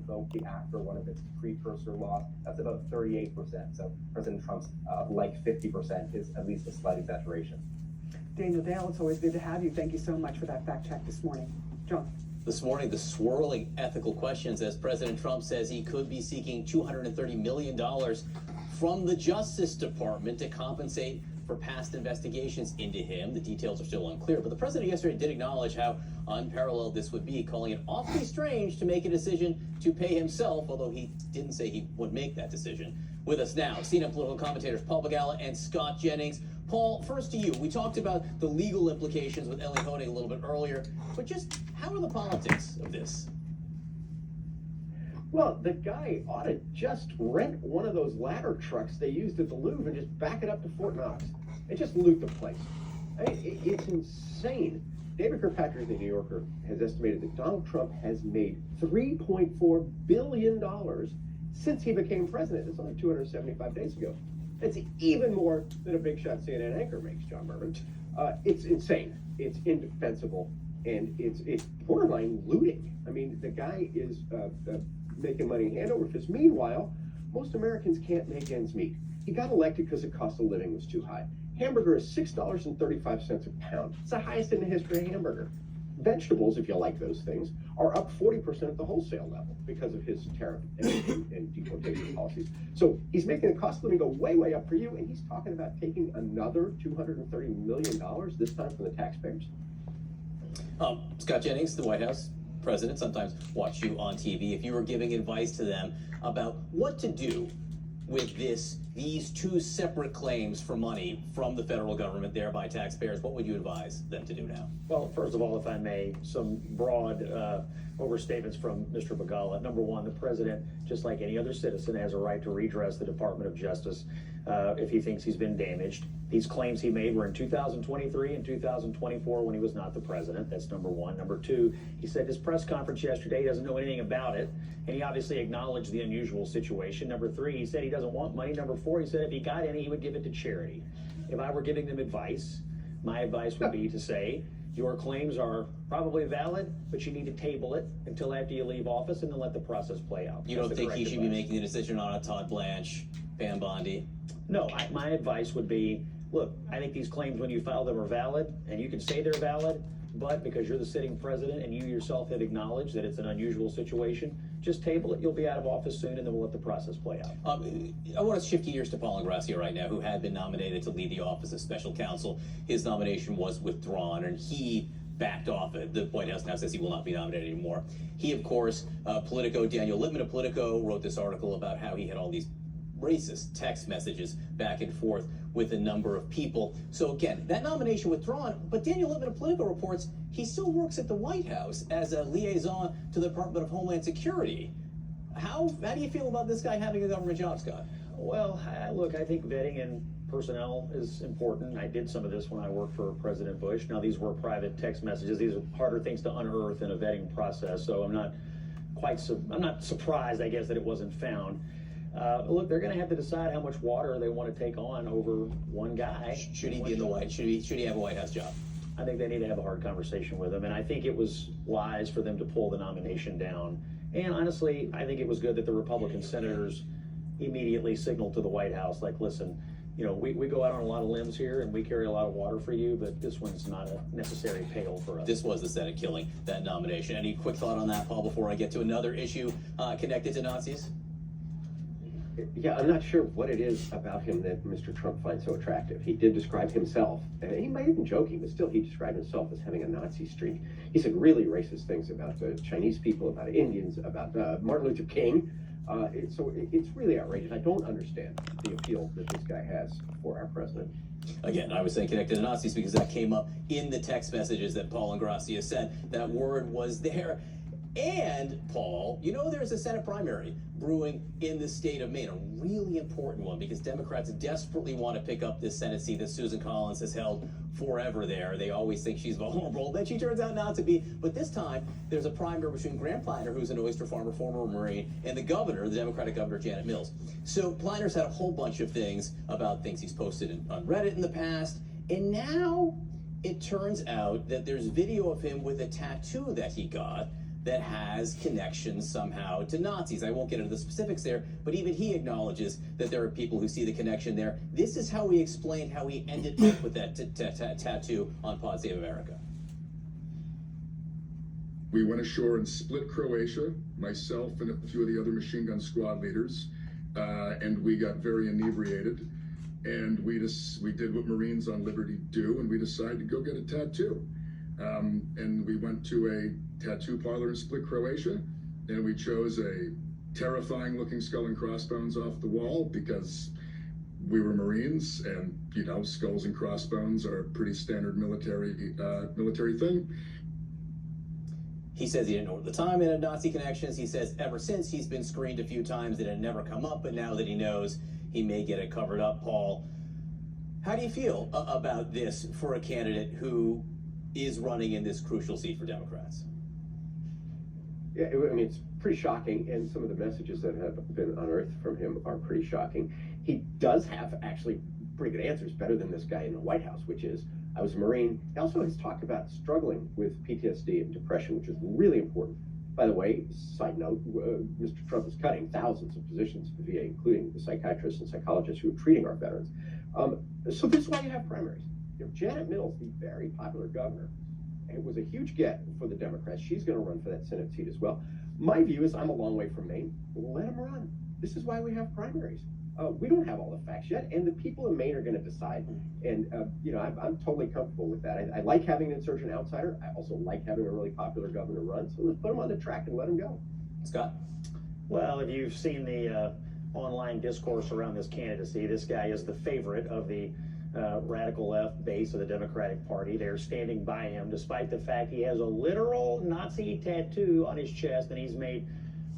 revoked the after one of its precursor laws. That's about 38%. So President Trump's like 50% is at least a slight exaggeration. Daniel Dale, it's always good to have you. Thank you so much for that fact check this morning. John. This morning, the swirling ethical questions as President Trump says he could be seeking $230 million from the Justice Department to compensate for past investigations into him. The details are still unclear, but the president yesterday did acknowledge how unparalleled this would be, calling it awfully strange to make a decision to pay himself, although he didn't say he would make that decision. With us now, CNN political commentators Paul Begala and Scott Jennings. Paul, first to you. We talked about the legal implications with Ellie Honig a little bit earlier, but just how are the politics of this? Well, the guy ought to just rent one of those ladder trucks they used at the Louvre and just back it up to Fort Knox and just loot the place. I mean, it's insane. David Kirkpatrick of the New Yorker has estimated that Donald Trump has made $3.4 billion since he became president. It's only 275 days ago. That's even more than a big shot CNN anchor makes, John Mervin. It's insane. It's indefensible, and it's borderline looting. I mean, the guy is making money hand over fist. Meanwhile, most Americans can't make ends meet. He got elected because the cost of living was too high. Hamburger is $6.35 a pound. It's the highest in the history of hamburger. Vegetables, if you like those things, are up 40% at the wholesale level because of his tariff and deportation policies. So he's making the cost of living go way, way up for you, and he's talking about taking another $230 million, this time from the taxpayers. Scott Jennings, the White House president, sometimes watch you on TV. If you were giving advice to them about what to do with these two separate claims for money from the federal government, thereby taxpayers, what would you advise them to do now? Well, first of all, if I may, some broad overstatements from Mr. Begala. Number one, the president, just like any other citizen, has a right to redress the Department of Justice if he thinks he's been damaged. These claims he made were in 2023 and 2024 when he was not the president. That's number one. Number two, he said his press conference yesterday, he doesn't know anything about it, and he obviously acknowledged the unusual situation. Number three, he said he doesn't want money. Number four, he said if he got any, he would give it to charity. If I were giving them advice, my advice would be to say, your claims are probably valid, but you need to table it until after you leave office and then let the process play out. You don't think he should be making a decision on a Todd Blanche, Pam Bondi? No, my advice would be, look, I think these claims when you file them are valid, and you can say they're valid, but because you're the sitting president and you yourself have acknowledged that it's an unusual situation, just table it. You'll be out of office soon, and then we'll let the process play out. I want to shift gears to Paul Ingrassia right now, who had been nominated to lead the Office of Special Counsel. His nomination was withdrawn, and he backed off it. The White House now says he will not be nominated anymore. He, of course, Politico, Daniel Lippman of Politico, wrote this article about how he had all these racist text messages back and forth with a number of people. So again, that nomination withdrawn, but Daniel Lippman of Politico reports he still works at the White House as a liaison to the Department of Homeland Security. How do you feel about this guy having a government job, Scott? Well, look, I think vetting and personnel is important. I did some of this when I worked for President Bush. Now, these were private text messages. These are harder things to unearth in a vetting process, so I'm not surprised, I guess, that it wasn't found. Look, they're going to have to decide how much water they want to take on over one guy. Should he be in the White? Should he have a White House job? I think they need to have a hard conversation with him, and I think it was wise for them to pull the nomination down. And honestly, I think it was good that the Republican senators immediately signaled to the White House, like, listen, you know, we go out on a lot of limbs here and we carry a lot of water for you, but this one's not a necessary pail for us. This was the Senate killing that nomination. Any quick thought on that, Paul, before I get to another issue connected to Nazis? Yeah, I'm not sure what it is about him that Mr. Trump finds so attractive. He did describe himself, and he might have been joking, but still he described himself as having a Nazi streak. He said really racist things about the Chinese people, about Indians, about Martin Luther King. So it's really outrageous. I don't understand the appeal that this guy has for our president. Again, I was saying connected to Nazis because that came up in the text messages that Paul Ingrassia sent. That word was there. And, Paul, you know there's a Senate primary brewing in the state of Maine, a really important one, because Democrats desperately want to pick up this Senate seat that Susan Collins has held forever there. They always think she's vulnerable, then she turns out not to be. But this time, there's a primary between Graham Pliner, who's an oyster farmer, former Marine, and the governor, the Democratic governor, Janet Mills. So Pliner's had a whole bunch of things about things he's posted on Reddit in the past, and now it turns out that there's video of him with a tattoo that he got that has connections somehow to Nazis. I won't get into the specifics there, but even he acknowledges that there are people who see the connection there. This is how he explained how he ended up with that tattoo on Pod Save America. We went ashore in Split, Croatia, myself and a few of the other machine gun squad leaders, and we got very inebriated. And we did what Marines on liberty do, and we decided to go get a tattoo. And we went to a tattoo parlor in Split, Croatia, and we chose a terrifying looking skull and crossbones off the wall because we were Marines, and you know, skulls and crossbones are a pretty standard military thing. He says he didn't know at the time it had Nazi connections. He says ever since he's been screened a few times that it had never come up, but now that he knows, he may get it covered up. Paul, how do you feel about this for a candidate who is running in this crucial seat for Democrats? Yeah, I mean, it's pretty shocking, and some of the messages that have been unearthed from him are pretty shocking. He does have actually pretty good answers, better than this guy in the White House, which is, I was a Marine. He also has talked about struggling with PTSD and depression, which is really important. By the way, side note, Mr. Trump is cutting thousands of positions at the VA, including the psychiatrists and psychologists who are treating our veterans. So this is why you have primaries. You know, Janet Mills, the very popular governor, it was a huge get for the Democrats. She's going to run for that Senate seat as well. My view is I'm a long way from Maine. Let him run. This is why we have primaries. We don't have all the facts yet, and the people in Maine are going to decide. And, you know, I'm totally comfortable with that. I like having an insurgent outsider. I also like having a really popular governor run. So let's put him on the track and let him go. Scott? Well, if you've seen the online discourse around this candidacy, this guy is the favorite of the radical left base of the Democratic Party. They're standing by him despite the fact he has a literal Nazi tattoo on his chest, and he's made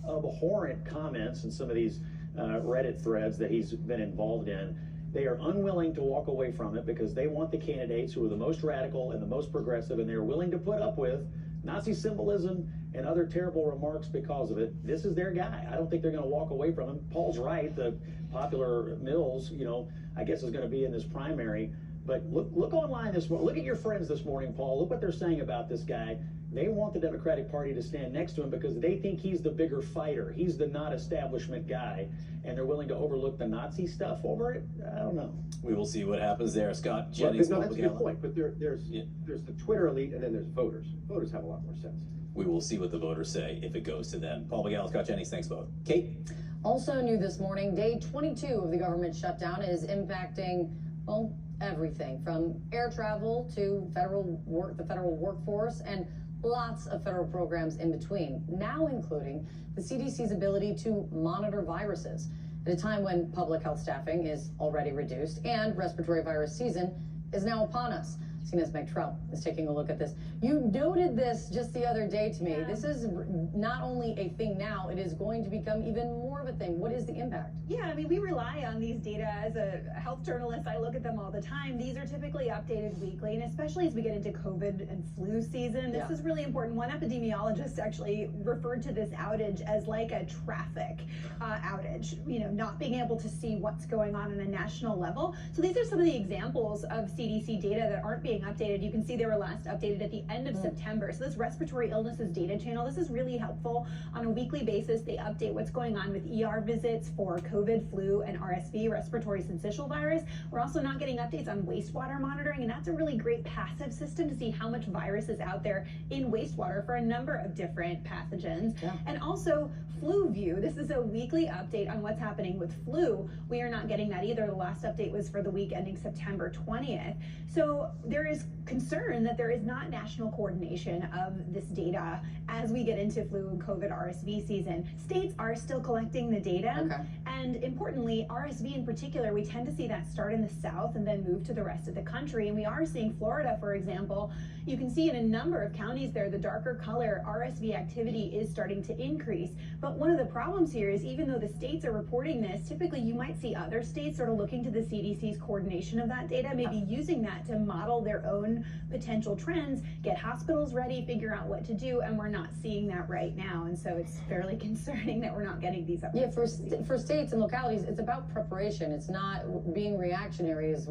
abhorrent comments in some of these Reddit threads that he's been involved in. They are unwilling to walk away from it because they want the candidates who are the most radical and the most progressive, and they're willing to put up with Nazi symbolism and other terrible remarks because of it. This is their guy. I don't think they're going to walk away from him. Paul's right. The popular Mills, you know, I guess is going to be in this primary. But look online this morning. Look at your friends this morning, Paul. Look what they're saying about this guy. They want the Democratic Party to stand next to him because they think he's the bigger fighter. He's the not establishment guy, and they're willing to overlook the Nazi stuff over it. I don't know. We will see what happens there. Scott Well, Jennings. no, that's a good Papagala. point. But there's the Twitter elite, and then there's voters. Voters have a lot more sense. We will see what the voters say if it goes to them. Paul Begala, Scott Jennings, thanks both. Kate? Also new this morning, day 22 of the government shutdown is impacting, well, everything from air travel to the federal workforce and lots of federal programs in between, now including the CDC's ability to monitor viruses at a time when public health staffing is already reduced and respiratory virus season is now upon us. Inez McTrell is taking a look at this. You noted this just the other day to me. Yeah. This is not only a thing now, it is going to become even more of a thing. What is the impact? Yeah, I mean, we rely on these data as a health journalist. I look at them all the time. These are typically updated weekly, and especially as we get into COVID and flu season, this is really important. One epidemiologist actually referred to this outage as like a traffic outage, you know, not being able to see what's going on a national level. So these are some of the examples of CDC data that aren't being updated. You can see they were last updated at the end of September. So this respiratory illnesses data channel, this is really helpful. On a weekly basis, they update what's going on with ER visits for COVID, flu, and RSV, respiratory syncytial virus. We're also not getting updates on wastewater monitoring, and that's a really great passive system to see how much virus is out there in wastewater for a number of different pathogens. And also Flu View, this is a weekly update on what's happening with flu. We are not getting that either. The last update was for the week ending September 20th. So there is concern that there is not national coordination of this data as we get into flu and COVID RSV season. States are still collecting the data. And importantly, RSV in particular, we tend to see that start in the South and then move to the rest of the country. And we are seeing Florida, for example, you can see in a number of counties there, the darker color, RSV activity is starting to increase. But one of the problems here is even though the states are reporting this, typically you might see other states sort of looking to the CDC's coordination of that data, maybe using that to model their own potential trends, get hospitals ready, figure out what to do, and we're not seeing that right now. And so it's fairly concerning that we're not getting these updates. Yeah, for states and localities, it's about preparation. It's not being reactionary is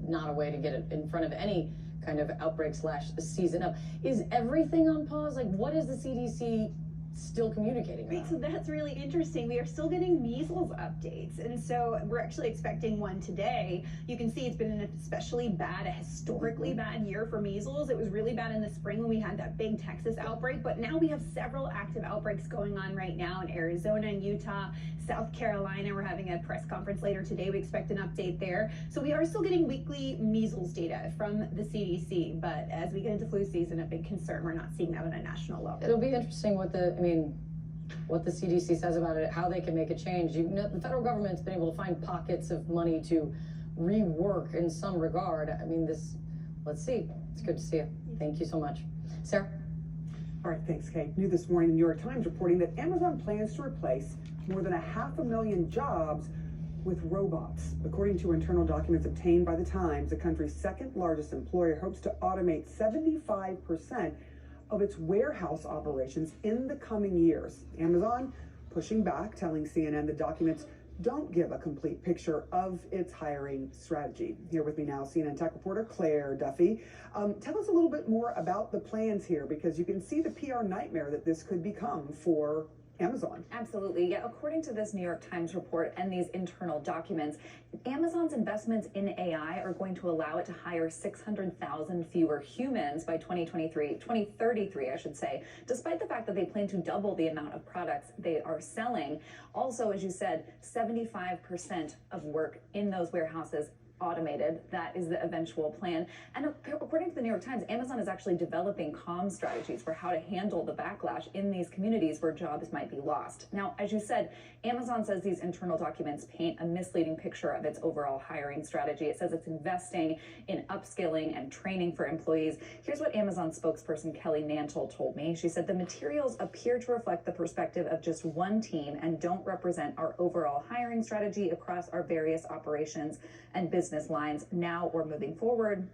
not a way to get it in front of any kind of outbreak / season up. Is everything on pause? Like, what is the CDC still communicating Right, about? so that's really interesting. We are still getting measles updates, and so we're actually expecting one today. You can see it's been an especially bad, a historically bad year for measles. It was really bad in the spring when we had that big Texas outbreak, but now we have several active outbreaks going on right now in Arizona and Utah, South Carolina. We're having a press conference later today. We expect an update there. So we are still getting weekly measles data from the CDC, but as we get into flu season, a big concern, we're not seeing that on a national level. It'll be interesting what what the CDC says about it, how they can make a change. You know, the federal government's been able to find pockets of money to rework in some regard. Let's see. It's good to see you. Thank you so much. Sarah? All right, thanks, Kate. New this morning, the New York Times reporting that Amazon plans to replace more than 500,000 jobs with robots. According to internal documents obtained by the Times, the country's second largest employer hopes to automate 75% of its warehouse operations in the coming years. Amazon pushing back, telling CNN the documents don't give a complete picture of its hiring strategy. Here with me now, CNN tech reporter Claire Duffy. Tell us a little bit more about the plans here, because you can see the PR nightmare that this could become for Amazon. Absolutely. Yeah. According to this New York Times report and these internal documents, Amazon's investments in AI are going to allow it to hire 600,000 fewer humans by 2033, I should say, despite the fact that they plan to double the amount of products they are selling. Also, as you said, 75% of work in those warehouses automated. That is the eventual plan. And according to the New York Times, Amazon is actually developing comm strategies for how to handle the backlash in these communities where jobs might be lost. Now, as you said, Amazon says these internal documents paint a misleading picture of its overall hiring strategy. It says it's investing in upskilling and training for employees. Here's what Amazon spokesperson Kelly Nantle told me. She said the materials appear to reflect the perspective of just one team and don't represent our overall hiring strategy across our various operations and business lines now or moving forward.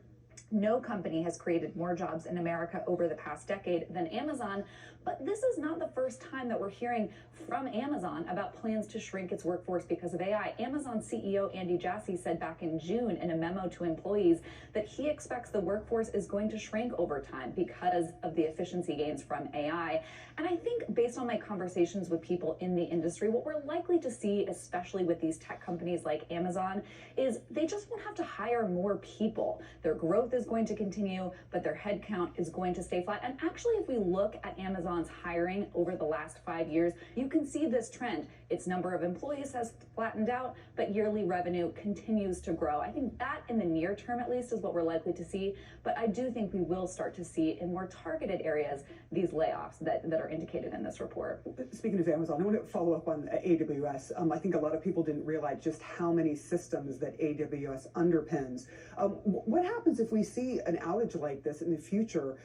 No company has created more jobs in America over the past decade than Amazon, but this is not the first time that we're hearing from Amazon about plans to shrink its workforce because of AI. Amazon CEO Andy Jassy said back in June in a memo to employees that he expects the workforce is going to shrink over time because of the efficiency gains from AI. And I think based on my conversations with people in the industry, what we're likely to see, especially with these tech companies like Amazon, is they just won't have to hire more people. Their growth is going to continue, but their headcount is going to stay flat. And actually, if we look at Amazon's hiring over the last 5 years, you can see this trend. Its number of employees has flattened out, but yearly revenue continues to grow. I think that in the near term, at least, is what we're likely to see. But I do think we will start to see in more targeted areas these layoffs that are indicated in this report. Speaking of Amazon, I want to follow up on AWS. I think a lot of people didn't realize just how many systems that AWS underpins. What happens if we see an outage like this in the future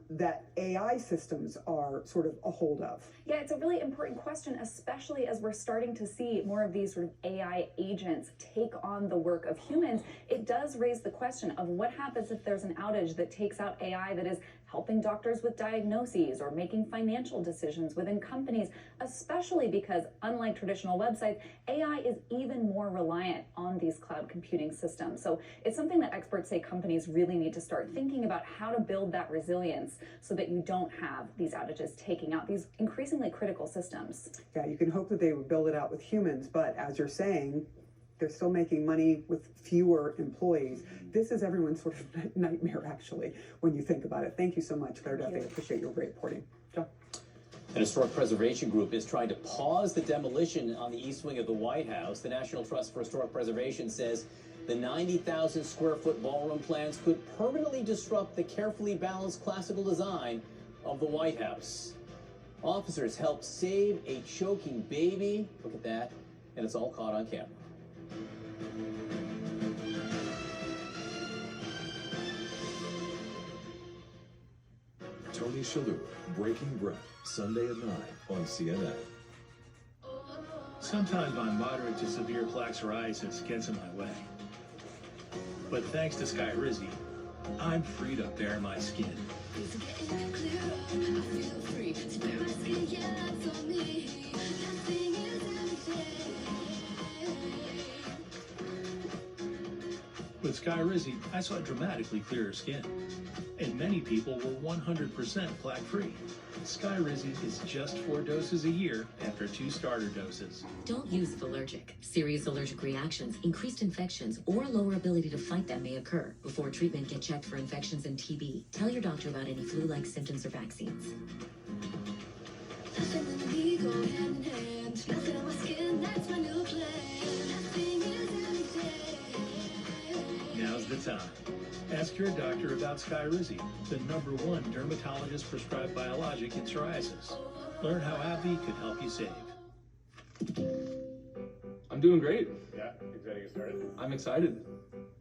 that AI systems are sort of a hold of? Yeah, it's a really important question, especially as we're starting to see more of these sort of AI agents take on the work of humans. It does raise the question of what happens if there's an outage that takes out AI that is helping doctors with diagnoses or making financial decisions within companies, especially because, unlike traditional websites, AI is even more reliant on these cloud computing systems. So it's something that experts say companies really need to start thinking about how to build that resilience so that you don't have these outages taking out these increasingly critical systems. Yeah, you can hope that they would build it out with humans, but as you're saying, they're still making money with fewer employees. This is everyone's sort of nightmare, actually, when you think about it. Thank you so much, Claire Duffy. I appreciate your great reporting. John? An historic preservation group is trying to pause the demolition on the east wing of the White House. The National Trust for Historic Preservation says the 90,000 square foot ballroom plans could permanently disrupt the carefully balanced classical design of the White House. Officers helped save a choking baby. Look at that. And it's all caught on camera. Tony Shalhoub, Breaking Bread, Sunday at 9 on CNN. Sometimes my moderate to severe plaque psoriasis gets in my way. But thanks to Skyrizi, I'm free to bare my skin. With Skyrizi, I saw dramatically clearer skin. And many people were 100% plaque-free. Skyrizi is just 4 doses a year after 2 starter doses. Don't use Valergic. Serious allergic reactions, increased infections, or lower ability to fight them may occur. Before treatment, get checked for infections and TB. Tell your doctor about any flu-like symptoms or vaccines. Now's the time. Ask your doctor about Skyrizi, the #1 dermatologist prescribed biologic in psoriasis. Learn how AbbVie could help you save. I'm doing great. Yeah, excited to get started. I'm excited.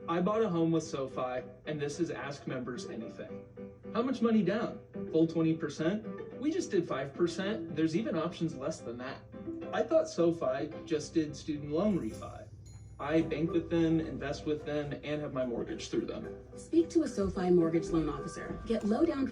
I bought a home with SoFi, and this is Ask Members Anything. How much money down? Full 20%? We just did 5%. There's even options less than that. I thought SoFi just did student loan refi. I bank with them, invest with them, and have my mortgage through them. Speak to a SoFi mortgage loan officer. Get low down